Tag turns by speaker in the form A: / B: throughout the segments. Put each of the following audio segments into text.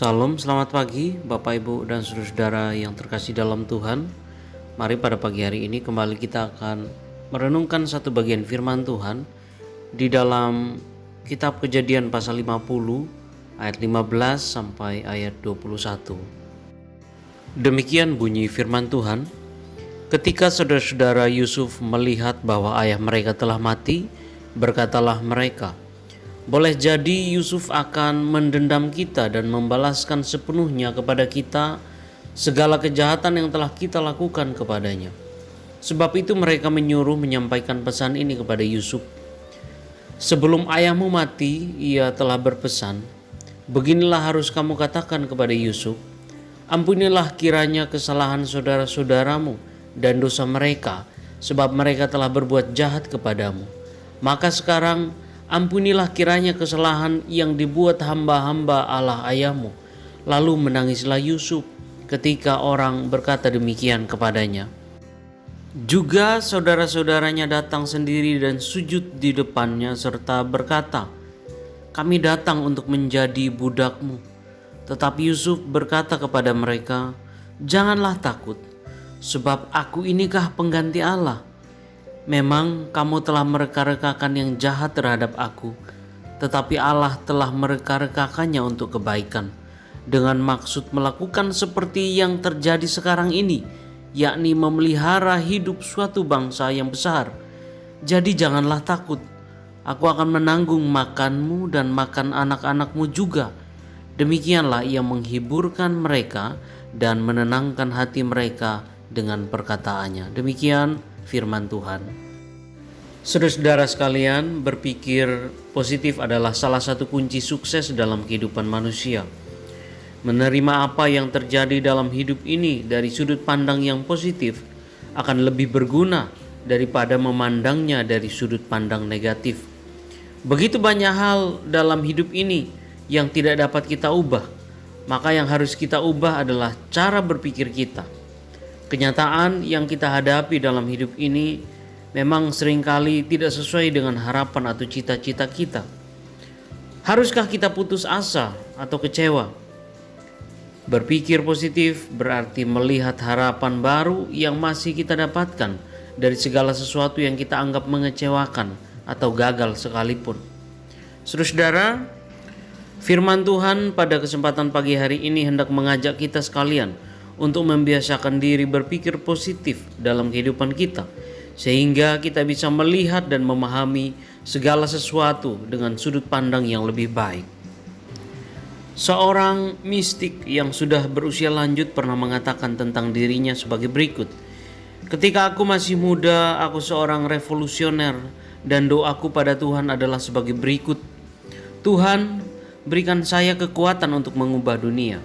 A: Salam, selamat pagi Bapak Ibu dan saudara-saudara yang terkasih dalam Tuhan. Mari pada pagi hari ini kembali kita akan merenungkan satu bagian firman Tuhan di dalam kitab Kejadian pasal 50 ayat 15 sampai ayat 21. Demikian bunyi firman Tuhan. Ketika saudara-saudara Yusuf melihat bahwa ayah mereka telah mati, berkatalah mereka, boleh jadi Yusuf akan mendendam kita dan membalaskan sepenuhnya kepada kita segala kejahatan yang telah kita lakukan kepadanya. Sebab itu mereka menyuruh menyampaikan pesan ini kepada Yusuf. Sebelum ayahmu mati, ia telah berpesan, beginilah harus kamu katakan kepada Yusuf, ampunilah kiranya kesalahan saudara-saudaramu dan dosa mereka, sebab mereka telah berbuat jahat kepadamu. Maka sekarang ampunilah kiranya kesalahan yang dibuat hamba-hamba Allah ayahmu. Lalu menangislah Yusuf ketika orang berkata demikian kepadanya. Juga saudara-saudaranya datang sendiri dan sujud di depannya serta berkata, kami datang untuk menjadi budakmu. Tetapi Yusuf berkata kepada mereka, janganlah takut, sebab aku inikah pengganti Allah. Memang kamu telah mereka-rekakan yang jahat terhadap aku, tetapi Allah telah mereka-rekakannya untuk kebaikan, dengan maksud melakukan seperti yang terjadi sekarang ini, yakni memelihara hidup suatu bangsa yang besar. Jadi janganlah takut, aku akan menanggung makanmu dan makan anak-anakmu juga. Demikianlah ia menghiburkan mereka dan menenangkan hati mereka dengan perkataannya. Demikian firman Tuhan. Saudara-saudara sekalian, berpikir positif adalah salah satu kunci sukses dalam kehidupan manusia. Menerima apa yang terjadi dalam hidup ini dari sudut pandang yang positif akan lebih berguna daripada memandangnya dari sudut pandang negatif. Begitu banyak hal dalam hidup ini yang tidak dapat kita ubah, maka yang harus kita ubah adalah cara berpikir kita. Kenyataan yang kita hadapi dalam hidup ini memang seringkali tidak sesuai dengan harapan atau cita-cita kita. Haruskah kita putus asa atau kecewa? Berpikir positif berarti melihat harapan baru yang masih kita dapatkan dari segala sesuatu yang kita anggap mengecewakan atau gagal sekalipun. Saudara-saudara, firman Tuhan pada kesempatan pagi hari ini hendak mengajak kita sekalian untuk membiasakan diri berpikir positif dalam kehidupan kita, sehingga kita bisa melihat dan memahami segala sesuatu dengan sudut pandang yang lebih baik. Seorang mistik yang sudah berusia lanjut pernah mengatakan tentang dirinya sebagai berikut. Ketika aku masih muda, aku seorang revolusioner dan doaku pada Tuhan adalah sebagai berikut. Tuhan, berikan saya kekuatan untuk mengubah dunia.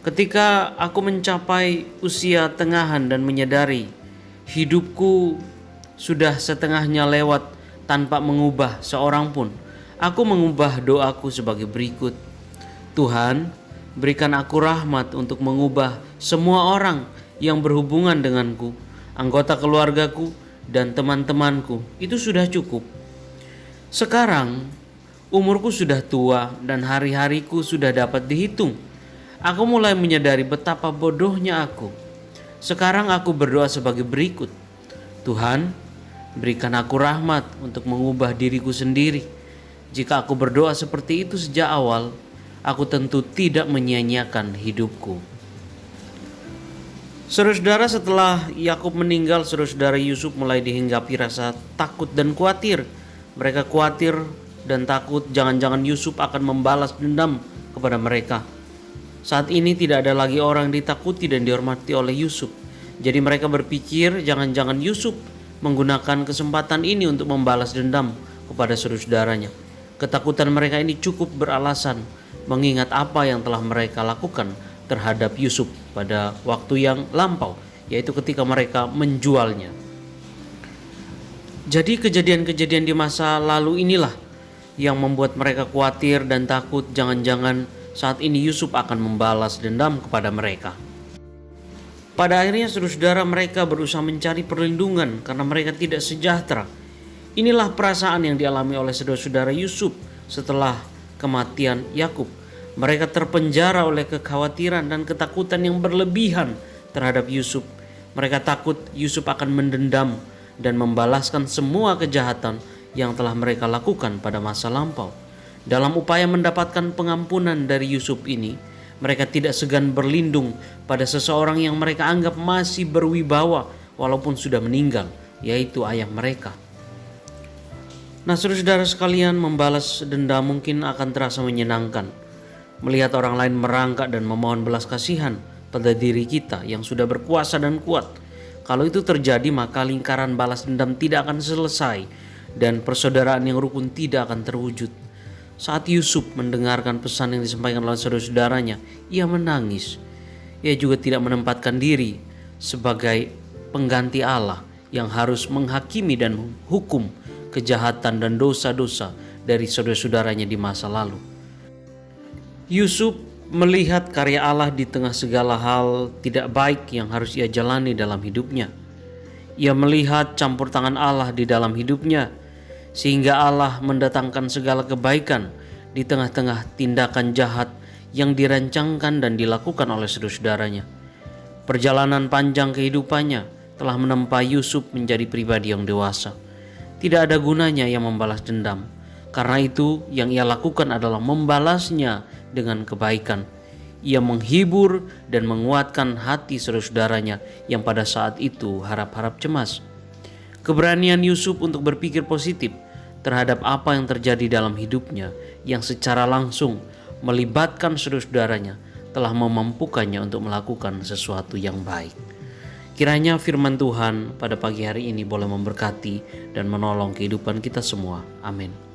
A: Ketika aku mencapai usia tengahan dan menyadari hidupku sudah setengahnya lewat tanpa mengubah seorang pun, aku mengubah doaku sebagai berikut. Tuhan, berikan aku rahmat untuk mengubah semua orang yang berhubungan denganku, anggota keluargaku dan teman-temanku. Itu sudah cukup. Sekarang umurku sudah tua dan hari-hariku sudah dapat dihitung. Aku mulai menyadari betapa bodohnya aku. Sekarang aku berdoa sebagai berikut. Tuhan, berikan aku rahmat untuk mengubah diriku sendiri. Jika aku berdoa seperti itu sejak awal, aku tentu tidak menyia-nyiakan hidupku. Saudara-saudara, setelah Yakub meninggal, saudara-saudara Yusuf mulai dihinggapi rasa takut dan khawatir. Mereka khawatir dan takut jangan-jangan Yusuf akan membalas dendam kepada mereka. Saat ini tidak ada lagi orang yang ditakuti dan dihormati oleh Yusuf. Jadi mereka berpikir jangan-jangan Yusuf menggunakan kesempatan ini untuk membalas dendam kepada saudara-saudaranya. Ketakutan mereka ini cukup beralasan mengingat apa yang telah mereka lakukan terhadap Yusuf pada waktu yang lampau, yaitu ketika mereka menjualnya. Jadi kejadian-kejadian di masa lalu inilah yang membuat mereka khawatir dan takut jangan-jangan saat ini Yusuf akan membalas dendam kepada mereka. Pada akhirnya saudara-saudara mereka berusaha mencari perlindungan karena mereka tidak sejahtera. Inilah perasaan yang dialami oleh saudara-saudara Yusuf setelah kematian Yakub. Mereka terpenjara oleh kekhawatiran dan ketakutan yang berlebihan terhadap Yusuf. Mereka takut Yusuf akan mendendam dan membalaskan semua kejahatan yang telah mereka lakukan pada masa lampau. Dalam upaya mendapatkan pengampunan dari Yusuf ini, mereka tidak segan berlindung pada seseorang yang mereka anggap masih berwibawa walaupun sudah meninggal, yaitu ayah mereka. Nah, saudara-saudara sekalian, membalas dendam mungkin akan terasa menyenangkan. Melihat orang lain merangkak dan memohon belas kasihan pada diri kita yang sudah berkuasa dan kuat. Kalau itu terjadi, maka lingkaran balas dendam tidak akan selesai dan persaudaraan yang rukun tidak akan terwujud. Saat Yusuf mendengarkan pesan yang disampaikan oleh saudara-saudaranya, ia menangis. Ia juga tidak menempatkan diri sebagai pengganti Allah yang harus menghakimi dan menghukum kejahatan dan dosa-dosa dari saudara-saudaranya di masa lalu. Yusuf melihat karya Allah di tengah segala hal tidak baik yang harus ia jalani dalam hidupnya. Ia melihat campur tangan Allah di dalam hidupnya, sehingga Allah mendatangkan segala kebaikan di tengah-tengah tindakan jahat yang dirancangkan dan dilakukan oleh saudara-saudaranya. Perjalanan panjang kehidupannya telah menempa Yusuf menjadi pribadi yang dewasa. Tidak ada gunanya ia membalas dendam. Karena itu yang ia lakukan adalah membalasnya dengan kebaikan. Ia menghibur dan menguatkan hati saudara-saudaranya yang pada saat itu harap-harap cemas. Keberanian Yusuf untuk berpikir positif terhadap apa yang terjadi dalam hidupnya yang secara langsung melibatkan saudara-saudaranya telah memampukannya untuk melakukan sesuatu yang baik. Kiranya firman Tuhan pada pagi hari ini boleh memberkati dan menolong kehidupan kita semua. Amin.